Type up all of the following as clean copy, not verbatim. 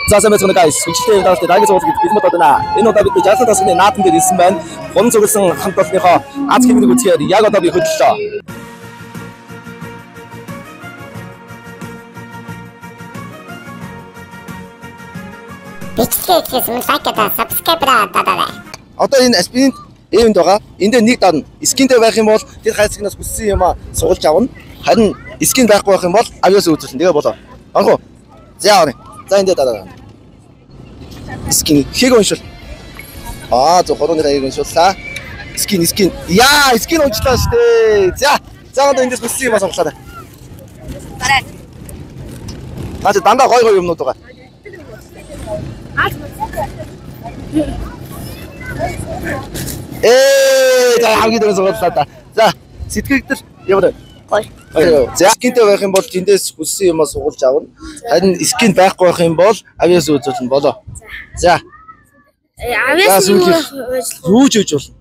За сайн байцгаана guys. Хүчтэй удаас дайгц уулзах гэж бэлмэд байна. Энэ удаа бид 60 тасны наадам дээр ирсэн байна. Гон цугласан хамт олонныхоо аз хэмнэг үзэхээр яг одоо би хөдлөлөө. Бичлэгээс мөн лайката subscribe-аа дадараа. Одоо энэ аспиринт эвэнд байгаа. Энд дээр нэг дарна. Скинтэй байх юм бол тэр хайцгнаас хүссэн юм суулж авна. Харин скин байхгүй байх юм бол авьяас үзүүлсэн. Тэгээ болоо. Анхуу. За аваа. За энэ дээр дараа. Скин хийг уншил. Зөв хорооныхаа хийг уншууллаа. Скин. Яа, скин уншлаа штэ. За одоо эндээс хүссэн юм сонглоо. Дараа. Наач дандаа гой юмнууд байгаа. За хамгийн дөрөв сонголоо та. За сэтгэгдэл яваа. Гой. За скинтэй байх юм бол тэндээс хүссэн юмаа сугуулж авна. Харин скин байхгүй байх юм бол авьяас үзүүлнэ болоо. За. Авьяас юу ч хийж болно.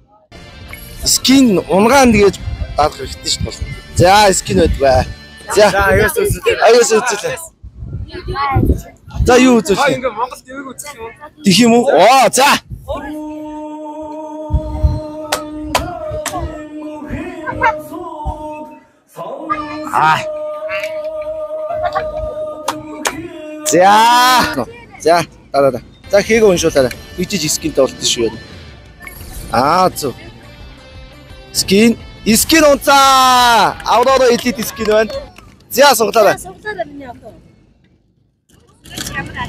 Скин унгаан гэж даах хэрэгтэй шүү дээ. За скин байдгаа. За авьяас үзүүлээ. За юу үзүүлэх вэ? Ингээ Монголд дэвэг үзэх юм уу? Дих юм уу? За. За. Дараа. За хийг уншуулаарай. Бичиж скинтэй болтсон шүү яа. Зөв. Скин унцаа. Авроо элит скин байна. За сонглоорой. миний охин.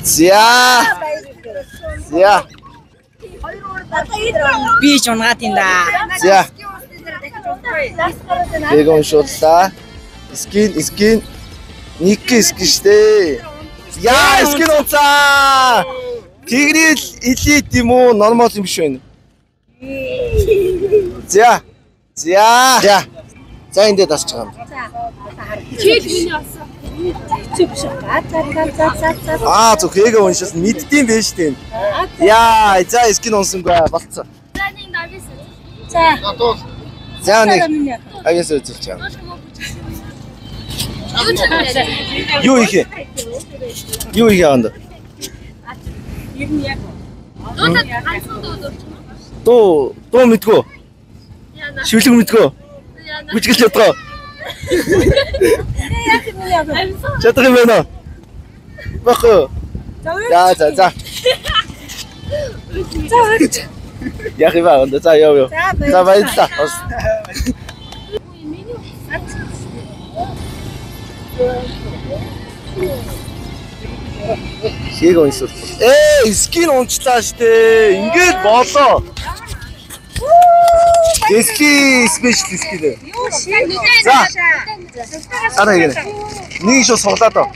За. Би ч унгаад юм да. За. Хийг уншууллаа. Скин. Ник скин штэ. Яа, скин унцаа. Тэгрэл элит юм уу? Нормал юм биш байна. За. За энэ дээр тасч байгаа юм. Чиг миний олсон. Чиг биш. За. Зөв хээгээ уншилсан мэддэм байж тээ. Яа, за скин унсангүй болцсон. За нэг авьяас үзүүлж байгаа. Юу их яанд? Дуу мэдгүй. Шивлэг мэдгүй. Бүжгэлж чадгаа. Чадах юм байна уу? Бахо. За. Яг юм байна. За яв. За баярлалаа. Хийг уншил. Скин унчлаа штэ. Ингээд болоо. Спешиал скин. За. Араа ингэ. Нэг шууд суглаа доо.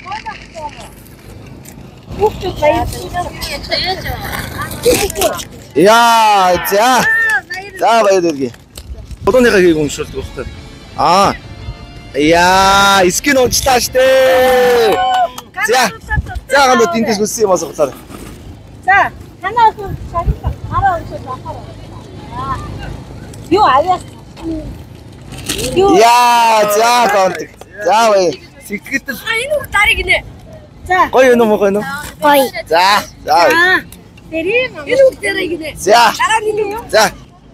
Яа, за баярлалаа. Бодооныхаа хийг уншуулдаг багтаа. Яа, скин унчлаа штэ. За гэнэ тэндээс хүссэн юм асуулаа. За, танаа хараа уншиж ахаа. Юу авьяас. За гондог. За бай. Сэтгэл. Энэ үг дарыг нэ. За. Гоё юм уу гоё юм? Гоё. За. Тэрийг энэ үг дарыг нэ. За. Дараа нь юу? За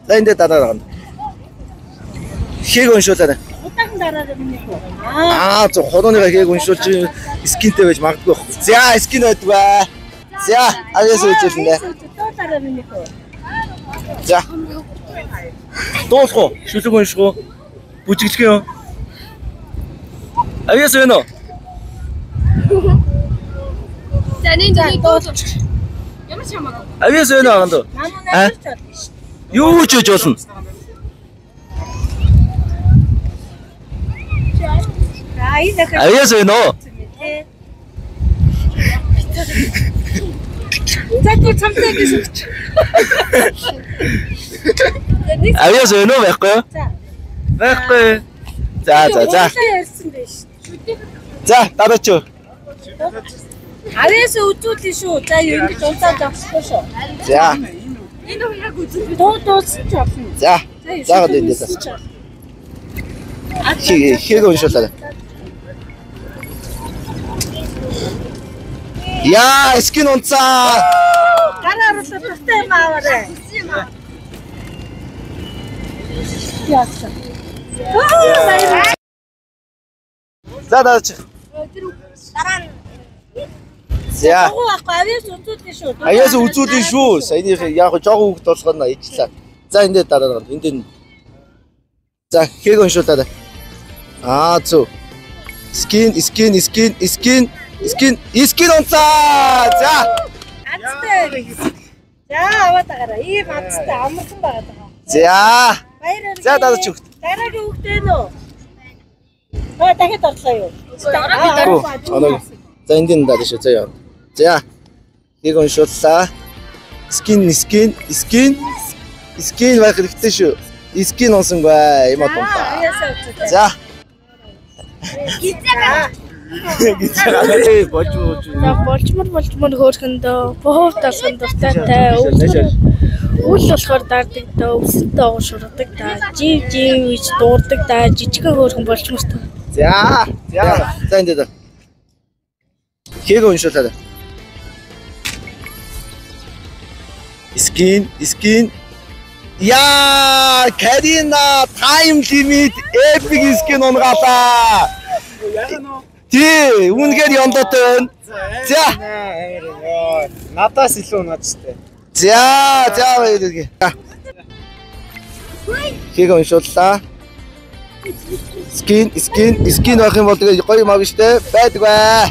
энэ дээр дараа гана. Хийг уншуулаарай. Утаахан дараа миний хөө. Зөв хорооныхаа хийг уншуулж скинтэй байж магадгүй байх. За скин байдгаа. За авьяас үзүүлнэ. Дараа миний хөө. За. Дуусах уу? Шүлэг унших уу? Бүжиглэх юм. Авьяас байна уу? Тэний дуусах. Ямар ч юм аа. Авьяас байна уу ганд? Юу ч хийж болно. Авьяас байна уу? Зэт цамтай гэж. Авьяас байна уу байхгүй юу? Байхгүй. За. За дараач. Авьяас үзүүлээ шүү. За ингэж унтаад авчихсан шүү. За. Энэ hoe яг үзүүлээ. Дуусч авсан. За. За гэдэг нь тасч. Хийг уншуулаарай. Яа, скин унцаа. Гараар л тустай юм аваарэ. Яасан. За даач. Дараа нь За. авиас үзүүлсэн шүү. Аяас үзүүлэн шүү. Саяных яг жоохон хүүхд болгоно ээжлээ. За энэ дээр дараа нь энэ. За хээг уншуулаад. Зөв. Скин унцаа. За. Азтай. За аваад агараа. Ийм азтай амархан байгаа. За. Баяраа. За даач хүүхд. Дараагийн хүүхдээ нөө. Дахиад орлоо юу? Оноо. За энэ дээр даа шүү. За яа. За. Хээг уншууллаа. Скин байх хэрэгтэй шүү. Скин унсангүй юм аа. За. Гизээ Болчмор хөөрхөндөө боховт алсан дуртайтай үл болохоор даардаг даа өвсөнтэй оогшурдаг даа жив гэж дуурдаг даа жижигхэн хөөрхөн болчмортой. За. За энэ дээр. Хээг уншууллаа. Скин. Яа, Карина time limit epic skin унгаалаа. Тий, үнэхээр ёндотой байна. За. Надаас илүү унаадчтай. За баярлалаа. Хээг уншууллаа. Скин авах юм бол тэгээ гоё мав штэ байдаг бай.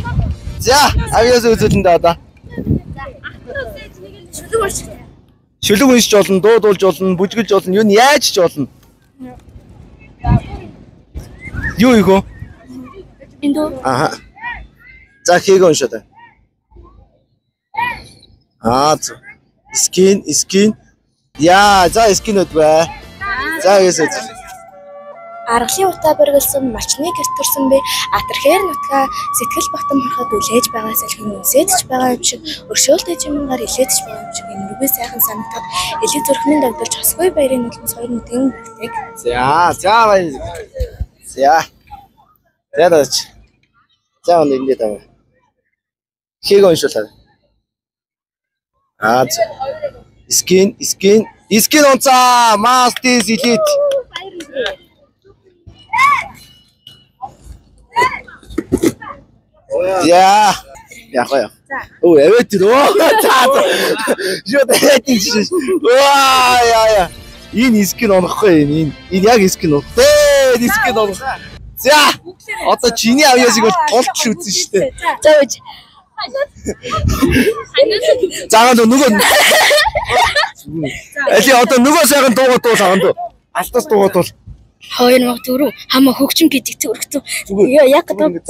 За, авьяас үзүүлэн даа. Шүлэг уншиж болно, дуудуулж болно, бүжгэлж болно, юу нь яаж ч болно. Юу ийгөө? Эндөө. За хээг уншаад. Зөв. Скин. Яа, за скинүүд бай. За ясэж. Аргалын уртаа бэргэлсэн малчны гэртэрсэн бэ атархээр нутгаа сэтгэл батан морход үлээж байгаа салхин үсэдж байгаа юм шиг өршөөлтэй чимэнгаар илээдж байгаа юм шиг энэргүй сайхан санагдаад элэг зүрхмийн догдолж хосгүй баярын нулимс хоёр нүдэн бүртэг. За баярлалаа. За даач. За энэ дээр. Хээг уншуулаа. Скин унцаа мастис элит. Я яхаа. Оо аваад ирөө. Яа. Энэ скин онохгүй энэ яг скин уу. Скин онох. За. Одоо чиний авьяасыг бол толч үзэн штэ. За үз. Заагаад нөгөө. Эли одоо нөгөө сайхан дуугаад дуу саганд. Алтаас дуугаад бол 204 хамаа хөгжим гэдэг зүрхтүү. Яг гэдэг.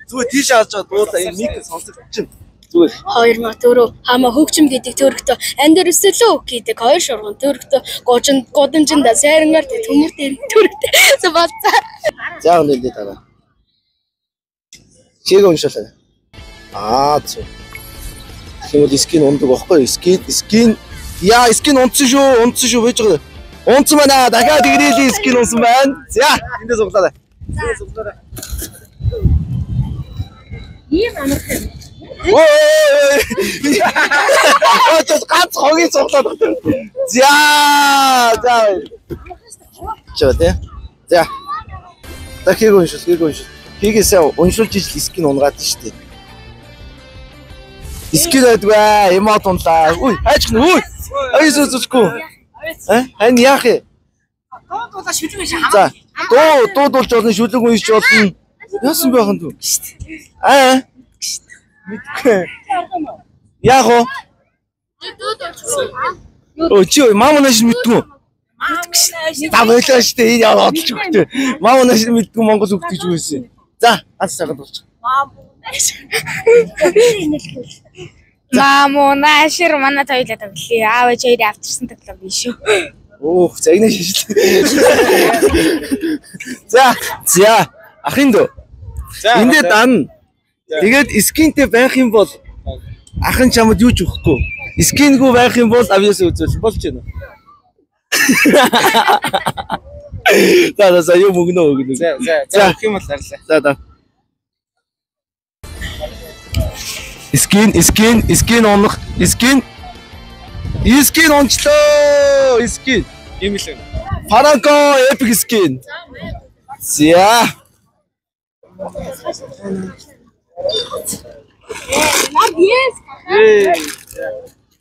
Зүгээр тийш хааж дуулаа энэ мик сонсох чинь. Зүгээр 204 хамаа хөгжим гэдэг зүрхтүү. Андер өсөлөө гэдэг хоёр шурган зүрхтүү. Гудамжинда сайрангаар төмөр дээр зүрхтээ. Болцаа. За энэ дээр дараа. Чиг уншуулаа. Зөв. Тэгвэл скин ундаг байхгүй скин. Яа скин унтсан шүү байж байгаа. Унцсан байна. Дахиад игрэлийн скин унсан байна. За эндээ суглаа. Ийм амархан. Ганц хогийн суглаад байна. За. Чоо тэ. За. Дахиад уншил. Хийгээсээ уншуулж ижил скин унгаад штэ. Скин байдгаа эмот унлаа. Хайч гэнэ. Айс үзүүлэхгүй. Хань яах вэ? Дуудуулаа шүлэг биш хамаа. За. Дуудуулж болно, шүлэг уншиж болно. Яасан байх юм бэ? Мэдгүй. Яах вэ? Чи маманаш мэдгүй. Та болоо штэ энэ яваад ч үгтэй. Маманаш мэдгүй Монгол үг гэж үгүйсэн. За, аз цагаад болчих. Мамонашир манай тойлоо тоглоё. Аав ээж хоёрын авчирсан тоглоом биш шүү. Загнаа шишил. За. Ахын дөө. Эндээ дан. Тэгээд скинтэй байх юм бол ахын чамд юу ч өгөхгүй. Скингүү байх юм бол авьяас үзүүл болж байна. За юу мөгнөө. За өгөх юм бол арилаа. За. Скин унах. Скин унчлоо. Скин. Ийм л юм. Франко epic skin. За.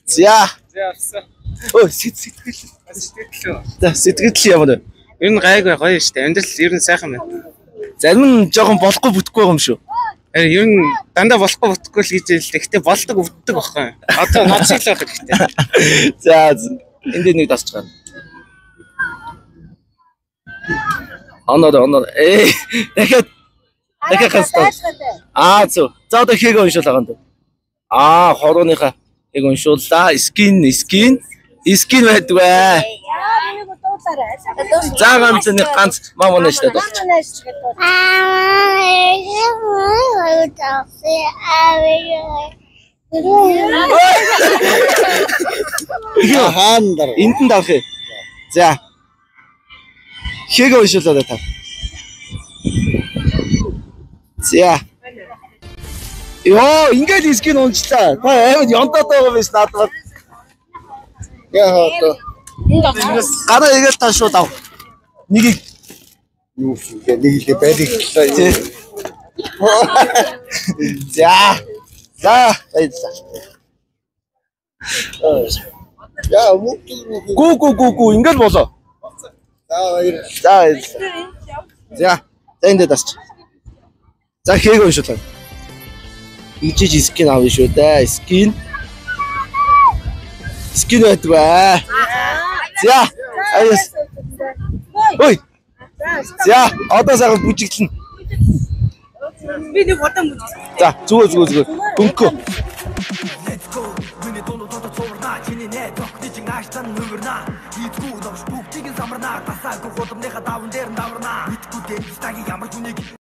За. Өө сэтгэл. За сэтгэл яваа. Ер нь гайгүй гоё шүү дээ. Амьдрал ер нь сайхан байна. Зарим нь жоохон болохгүй бүтэхгүй юм шүү. Ер нь дандаа болохгүй бүтггүй л гэж хэлдэг. Гэтэ болдог өвддөг байхгүй. Одоо над шиг л байх хэрэгтэй. За энд нэг тасч гана. Оноо. Дахиад хастаа. Зөв. За одоо хийг уншуул байгаа юм. Хорооныхаа хийг уншууллаа. Скин байдгүй. За ганц мамаа нэштэй доо. Хаандар. Энд нь давах. За. Хийг уншууллаа та. За. Йоо, ингээд скин уншлаа. Та амар ёнтоод байгаа биш надад. Яа хоо. Гараа игээл та шууд ав. Нэг байдаг. За. Баярлалаа. Яа, гүү ингээд болоо. За баярлалаа. За энд дасч. За хийг уншуулаа. Ичиж скин авна шүү дээ. Скин байдгүй. За. Аяс. Ой. За, одоо сайхан бүжиглэн. Би нэг удаан бүжиглэн. За, зүгээр. Хөнгөө.